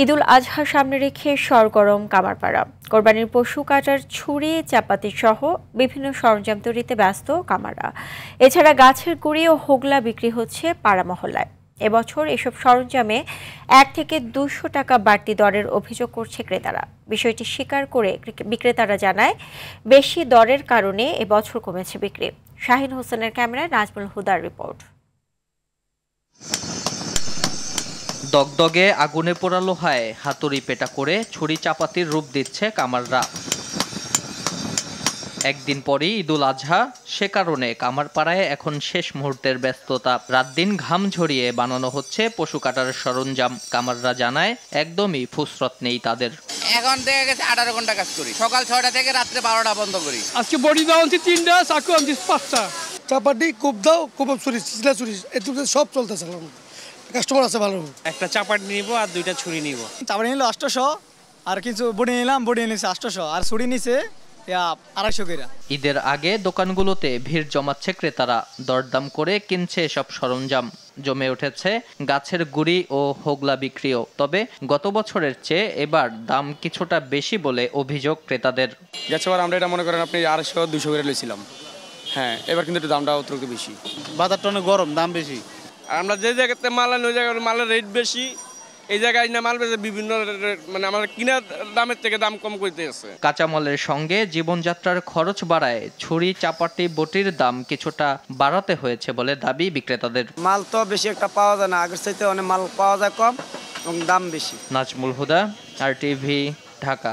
ঈদুল আজহা সামনে রেখে সরগরম কামারপাড়া। কোরবানির পশু কাটার ছুরি, চাপাতি সহ বিভিন্ন সরঞ্জাম তৈরিতে ব্যস্ত কামাররা। এছাড়া গাছের গুঁড়ি ও হোগলা বিক্রি হচ্ছে পাড়া মহল্লায়। এবছর এসব সরঞ্জামে 1 থেকে 200 টাকা বাড়তি দরের অভিযোগ করছে ক্রেতারা। বিষয়টি স্বীকার করে বিক্রেতারা জানায়, বেশি দরের কারণে এবছর কমেছে বিক্রি। শাহিন হোসেনের ক্যামেরায় নাজমুল হুদার রিপোর্ট। দগদগে আগুনে পোড়া লোহায় হাতুড়ি পেটা করে ছুরি চাপাতির রূপ দিচ্ছে কামাররা। একদিন পরই ঈদুল আজহা, সে কারণে কামারপাড়ায় এখন শেষ মুহূর্তের ব্যস্ততা। রাত দিন ঘাম ঝরিয়ে বানানো হচ্ছে পশু কাটার সরঞ্জাম। কামাররা জানায়, একদমই ফুসরত নেই তাদের। এখন থেকে গেছে 18 ঘন্টা কাজ করি, সকাল 6টা থেকে রাত্রে 12টা বন্ধ করি। আজকে বডি দাও আনছি 3টা, চাকু আনছি 5টা। চাপাটি কোপ দাও, কোপ ছুরি, চিলা ছুরি, এটুকু সব চলতেছে। কাস্টমার আছে ভালো। একটা চাপাটি নিব আর 2টা ছুরি নিব। চাপাটি নিল 800, আর কিছু বডি নিলাম, বডি নিছে 800, আর ছুরি নিছে 250 করে। ঈদের আগে দোকানগুলোতে ভিড় জমাচ্ছে ক্রেতারা। দরদাম করে কিনছে এসব সরঞ্জাম। জমে উঠেছে গাছের গুঁড়ি ও হোগলা বিক্রিও। তবে গত বছরের চেয়ে এবার দাম কিছুটা বেশি বলে অভিযোগ ক্রেতাদের। গেছবার আমরা এটা মনে করেন আপনি 250-200 করে লইছিলাম। হ্যাঁ, এবার কিন্তু একটু দামটা অতিরিক্ত বেশি। বাজারটা অনেক গরম, দাম বেশি। আর আমরা যে জায়গাতে মাল আনি ওই জায়গায় মালের রেট বেশি, এই জায়গায় না মাল বেশি বিভিন্ন মানে আমার কিনা দামের থেকে দাম কম করতে আছে। কাঁচামালের সঙ্গে জীবনযাত্রার খরচ বাড়ায় ছুরি, চাপাটি, বটির দাম কিছুটা বাড়াতে হয়েছে বলে দাবি বিক্রেতাদের। মাল তো বেশি একটা পাওয়া যায় না, আগের চাইতে অনেক মাল পাওয়া যায় কম এবং দাম বেশি। নাজমুল হুদা, RTV, ঢাকা।